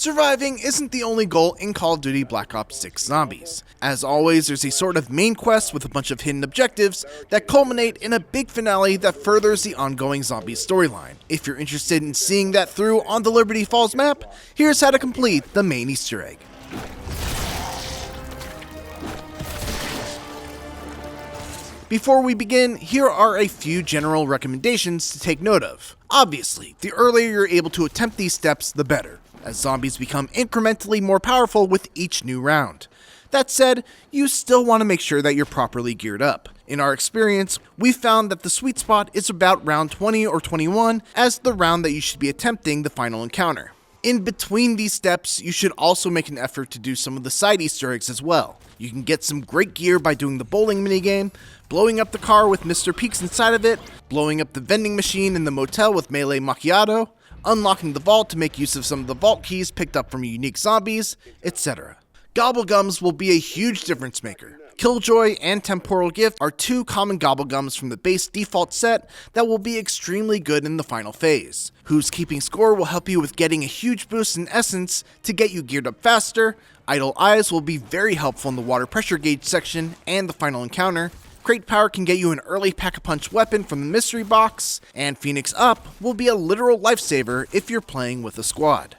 Surviving isn't the only goal in Call of Duty Black Ops 6 Zombies. As always, there's a sort of main quest with a bunch of hidden objectives that culminate in a big finale that furthers the ongoing Zombies storyline. If you're interested in seeing that through on the Liberty Falls map, here's how to complete the main Easter egg. Before we begin, here are a few general recommendations to take note of. Obviously, the earlier you're able to attempt these steps, the better, as zombies become incrementally more powerful with each new round. That said, you still want to make sure that you're properly geared up. In our experience, we found that the sweet spot is about round 20 or 21 as the round that you should be attempting the final encounter. In between these steps, you should also make an effort to do some of the side Easter eggs as well. You can get some great gear by doing the bowling minigame, blowing up the car with Mr. Peaks inside of it, blowing up the vending machine in the motel with Melee Macchiato, unlocking the vault to make use of some of the vault keys picked up from unique zombies, etc. Gobblegums will be a huge difference maker. Killjoy and Temporal Gift are two common Gobblegums from the base default set that will be extremely good in the final phase. Who's Keeping Score will help you with getting a huge boost in essence to get you geared up faster. Idle Eyes will be very helpful in the water pressure gauge section and the final encounter. Crate Power can get you an early Pack-a-Punch weapon from the mystery box, and Phoenix Up will be a literal lifesaver if you're playing with a squad.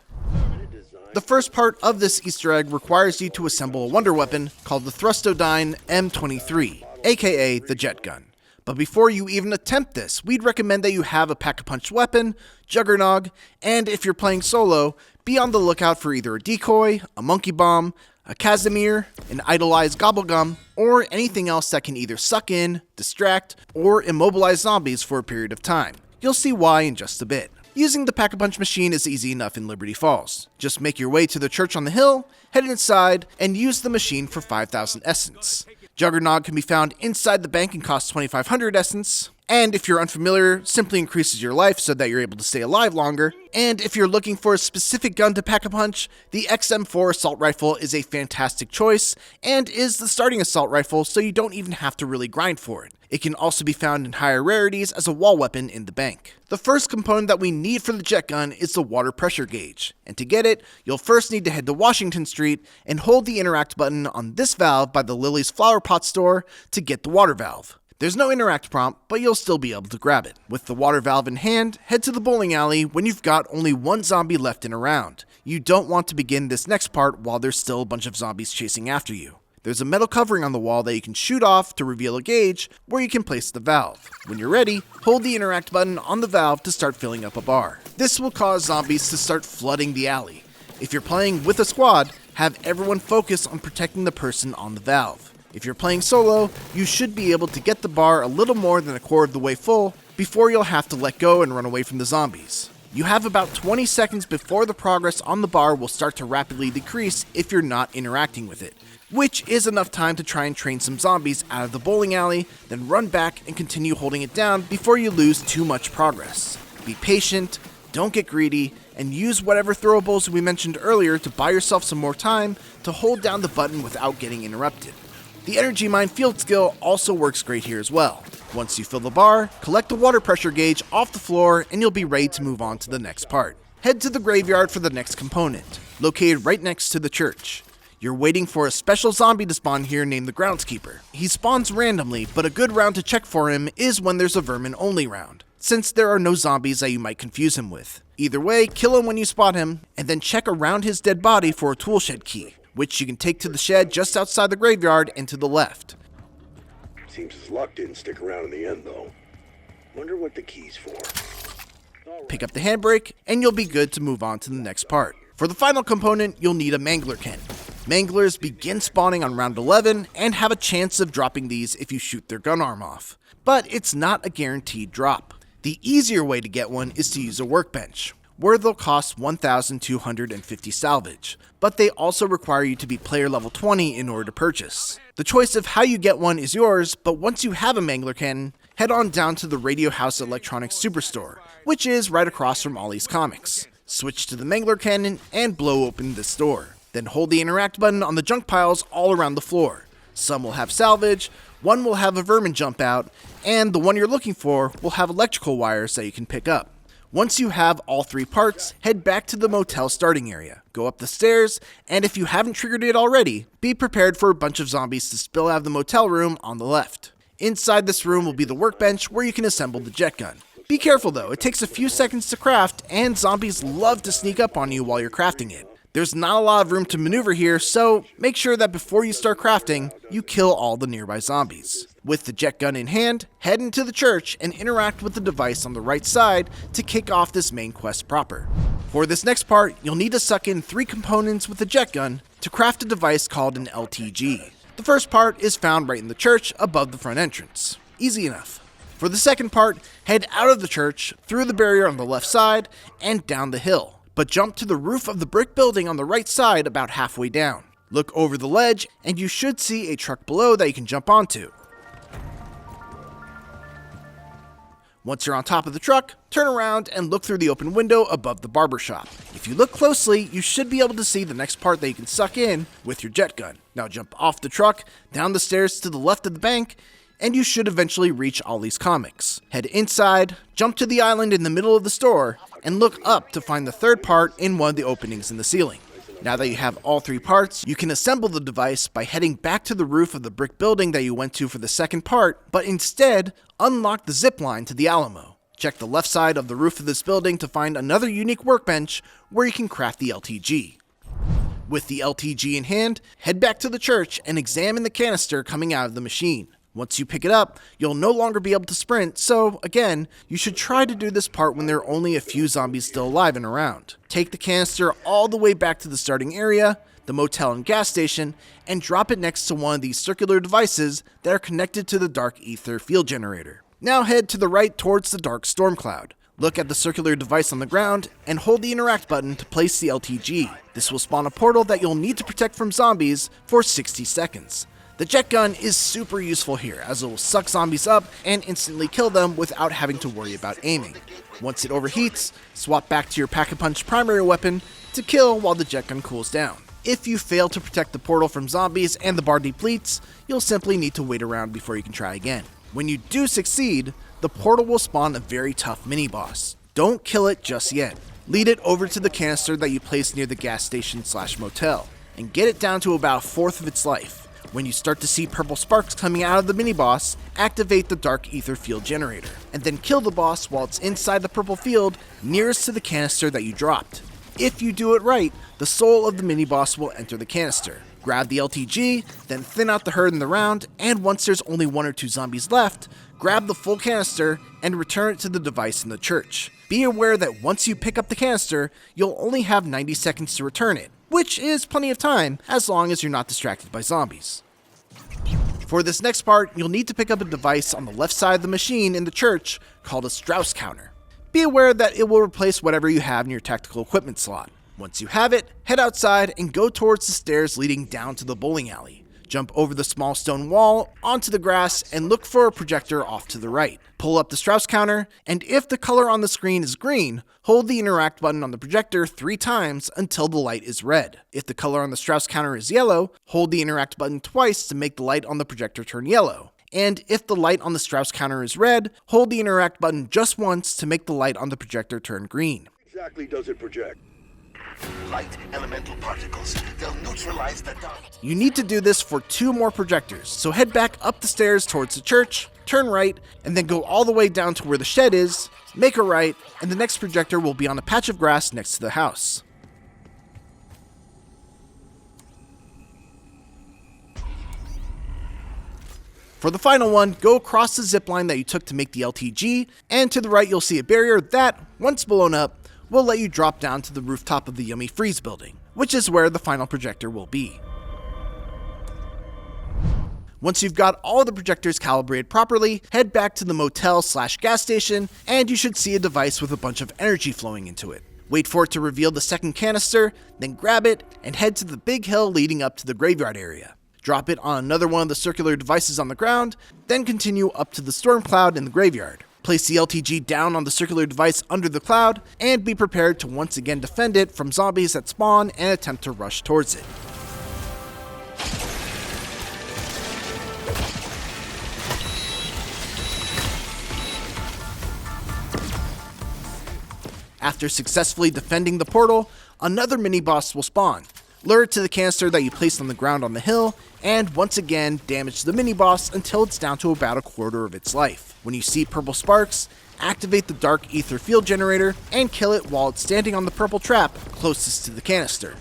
The first part of this Easter egg requires you to assemble a wonder weapon called the Thrustodyne M23, aka the Jet Gun. But before you even attempt this, we'd recommend that you have a Pack-a-Punch weapon, Juggernog, and if you're playing solo, be on the lookout for either a decoy, a monkey bomb, a Casimir, an idolized Gobblegum, or anything else that can either suck in, distract, or immobilize zombies for a period of time. You'll see why in just a bit. Using the Pack-a-Punch machine is easy enough in Liberty Falls. Just make your way to the church on the hill, head inside, and use the machine for 5,000 essence. Juggernog can be found inside the bank and costs 2,500 essence. And if you're unfamiliar, simply increases your life so that you're able to stay alive longer. And if you're looking for a specific gun to Pack-a-Punch, the XM4 assault rifle is a fantastic choice and is the starting assault rifle, so you don't even have to really grind for it. It can also be found in higher rarities as a wall weapon in the bank. The first component that we need for the jet gun is the water pressure gauge, and to get it, you'll first need to head to Washington Street and hold the interact button on this valve by the Lily's Flower Pot store to get the water valve. There's no interact prompt, but you'll still be able to grab it. With the water valve in hand, head to the bowling alley when you've got only one zombie left in a round. You don't want to begin this next part while there's still a bunch of zombies chasing after you. There's a metal covering on the wall that you can shoot off to reveal a gauge where you can place the valve. When you're ready, hold the interact button on the valve to start filling up a bar. This will cause zombies to start flooding the alley. If you're playing with a squad, have everyone focus on protecting the person on the valve. If you're playing solo, you should be able to get the bar a little more than a quarter of the way full before you'll have to let go and run away from the zombies. You have about 20 seconds before the progress on the bar will start to rapidly decrease if you're not interacting with it, which is enough time to try and train some zombies out of the bowling alley, then run back and continue holding it down before you lose too much progress. Be patient, don't get greedy, and use whatever throwables we mentioned earlier to buy yourself some more time to hold down the button without getting interrupted. The Energy Mine field skill also works great here as well. Once you fill the bar, collect the water pressure gauge off the floor and you'll be ready to move on to the next part. Head to the graveyard for the next component, located right next to the church. You're waiting for a special zombie to spawn here named the Groundskeeper. He spawns randomly, but a good round to check for him is when there's a vermin only round, since there are no zombies that you might confuse him with. Either way, kill him when you spot him, and then check around his dead body for a toolshed key, which you can take to the shed just outside the graveyard and to the left. Seems his luck didn't stick around in the end, though. Wonder what the key's for. Pick up the handbrake, and you'll be good to move on to the next part. For the final component, you'll need a Mangler Ken. Manglers begin spawning on round 11 and have a chance of dropping these if you shoot their gun arm off. But it's not a guaranteed drop. The easier way to get one is to use a workbench, where they'll cost 1,250 salvage, but they also require you to be player level 20 in order to purchase. The choice of how you get one is yours, but once you have a Mangler Cannon, head on down to the Radio House Electronics Superstore, which is right across from Ollie's Comics. Switch to the Mangler Cannon and blow open this door. Then hold the interact button on the junk piles all around the floor. Some will have salvage, one will have a vermin jump out, and the one you're looking for will have electrical wires that you can pick up. Once you have all 3 parts, head back to the motel starting area, go up the stairs, and if you haven't triggered it already, be prepared for a bunch of zombies to spill out of the motel room on the left. Inside this room will be the workbench where you can assemble the jet gun. Be careful though, it takes a few seconds to craft, and zombies love to sneak up on you while you're crafting it. There's not a lot of room to maneuver here, so make sure that before you start crafting, you kill all the nearby zombies. With the jet gun in hand, head into the church and interact with the device on the right side to kick off this main quest proper. For this next part, you'll need to suck in 3 components with the jet gun to craft a device called an LTG. The first part is found right in the church above the front entrance. Easy enough. For the second part, head out of the church, through the barrier on the left side, and down the hill. But jump to the roof of the brick building on the right side about halfway down. Look over the ledge, and you should see a truck below that you can jump onto. Once you're on top of the truck, turn around and look through the open window above the barber shop. If you look closely, you should be able to see the next part that you can suck in with your jet gun. Now jump off the truck, down the stairs to the left of the bank, and you should eventually reach Ollie's Comics. Head inside, jump to the island in the middle of the store, and look up to find the third part in one of the openings in the ceiling. Now that you have all 3 parts, you can assemble the device by heading back to the roof of the brick building that you went to for the second part, but instead, unlock the zip line to the Alamo. Check the left side of the roof of this building to find another unique workbench where you can craft the LTG. With the LTG in hand, head back to the church and examine the canister coming out of the machine. Once you pick it up, you'll no longer be able to sprint, so again, you should try to do this part when there are only a few zombies still alive and around. Take the canister all the way back to the starting area, the motel and gas station, and drop it next to one of these circular devices that are connected to the dark ether field generator. Now head to the right towards the dark storm cloud. Look at the circular device on the ground and hold the interact button to place the LTG. This will spawn a portal that you'll need to protect from zombies for 60 seconds. The jet gun is super useful here, as it will suck zombies up and instantly kill them without having to worry about aiming. Once it overheats, swap back to your Pack-a-Punch primary weapon to kill while the jet gun cools down. If you fail to protect the portal from zombies and the bar depletes, you'll simply need to wait around before you can try again. When you do succeed, the portal will spawn a very tough mini-boss. Don't kill it just yet. Lead it over to the canister that you placed near the gas station/motel, and get it down to about 1/4 of its life. When you start to see purple sparks coming out of the mini-boss, activate the dark ether field generator, and then kill the boss while it's inside the purple field nearest to the canister that you dropped. If you do it right, the soul of the mini-boss will enter the canister. Grab the LTG, then thin out the herd in the round, and once there's only 1 or 2 zombies left, grab the full canister and return it to the device in the church. Be aware that once you pick up the canister, you'll only have 90 seconds to return it, which is plenty of time as long as you're not distracted by zombies. For this next part, you'll need to pick up a device on the left side of the machine in the church called a Strauss counter. Be aware that it will replace whatever you have in your tactical equipment slot. Once you have it, head outside and go towards the stairs leading down to the bowling alley. Jump over the small stone wall, onto the grass, and look for a projector off to the right. Pull up the Strauss counter, and if the color on the screen is green, hold the interact button on the projector 3 times until the light is red. If the color on the Strauss counter is yellow, hold the interact button twice to make the light on the projector turn yellow. And if the light on the Strauss counter is red, hold the interact button just once to make the light on the projector turn green. Exactly does it project? Light elemental particles. They'll neutralize the dark. You need to do this for 2 more projectors, so head back up the stairs towards the church, turn right, and then go all the way down to where the shed is, make a right, and the next projector will be on a patch of grass next to the house. For the final one, go across the zip line that you took to make the LTG, and to the right you'll see a barrier that, once blown up, will let you drop down to the rooftop of the Yummy Freeze building, which is where the final projector will be. Once you've got all the projectors calibrated properly, head back to the motel/gas station, and you should see a device with a bunch of energy flowing into it. Wait for it to reveal the second canister, then grab it, and head to the big hill leading up to the graveyard area. Drop it on another one of the circular devices on the ground, then continue up to the storm cloud in the graveyard. Place the LTG down on the circular device under the cloud, and be prepared to once again defend it from zombies that spawn and attempt to rush towards it. After successfully defending the portal, another mini-boss will spawn. Lure it to the canister that you placed on the ground on the hill, and once again damage the mini-boss until it's down to about a quarter of its life. When you see purple sparks, activate the dark ether field generator and kill it while it's standing on the purple trap closest to the canister.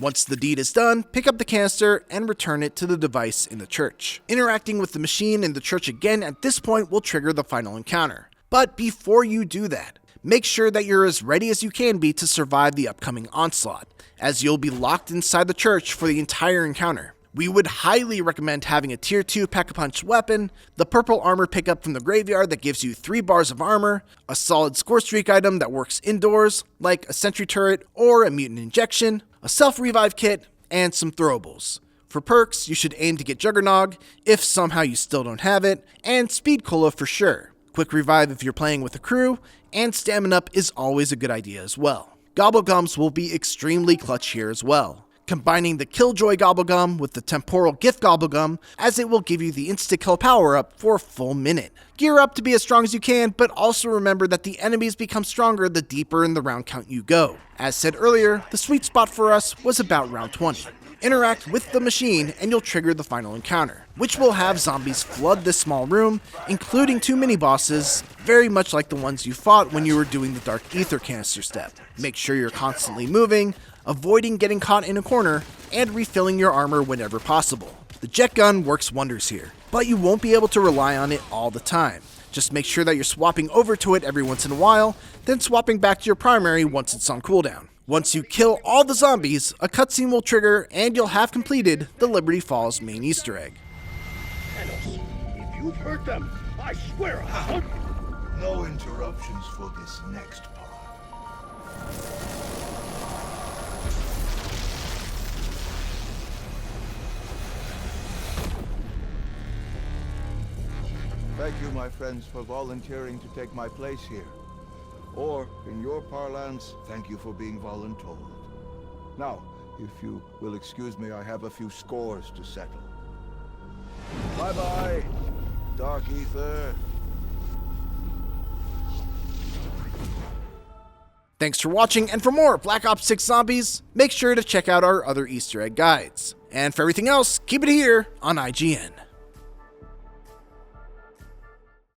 Once the deed is done, pick up the canister and return it to the device in the church. Interacting with the machine in the church again at this point will trigger the final encounter. But before you do that, make sure that you're as ready as you can be to survive the upcoming onslaught, as you'll be locked inside the church for the entire encounter. We would highly recommend having a tier 2 pack-a-punch weapon, the purple armor pickup from the graveyard that gives you 3 bars of armor, a solid score streak item that works indoors, like a sentry turret or a mutant injection, a self-revive kit, and some throwables. For perks, you should aim to get Juggernog, if somehow you still don't have it, and Speed Cola for sure. Quick revive if you're playing with a crew, and Stamina Up is always a good idea as well. Gobblegums will be extremely clutch here as well, combining the Killjoy Gobblegum with the Temporal Gift Gobblegum, as it will give you the insta-kill power-up for a full minute. Gear up to be as strong as you can, but also remember that the enemies become stronger the deeper in the round count you go. As said earlier, the sweet spot for us was about round 20. Interact with the machine and you'll trigger the final encounter, which will have zombies flood this small room, including 2 mini-bosses, very much like the ones you fought when you were doing the Dark Ether canister step. Make sure you're constantly moving, avoiding getting caught in a corner, and refilling your armor whenever possible. The jet gun works wonders here, but you won't be able to rely on it all the time. Just make sure that you're swapping over to it every once in a while, then swapping back to your primary once it's on cooldown. Once you kill all the zombies, a cutscene will trigger and you'll have completed the Liberty Falls main Easter egg. Thanos, if you've hurt them, I swear I'll... No interruptions for this next part. Thank you, my friends, for volunteering to take my place here. Or, in your parlance, thank you for being voluntold. Now, if you will excuse me, I have a few scores to settle. Bye-bye, Dark Ether. Thanks for watching, and for more Black Ops 6 Zombies, make sure to check out our other Easter egg guides. And for everything else, keep it here on IGN.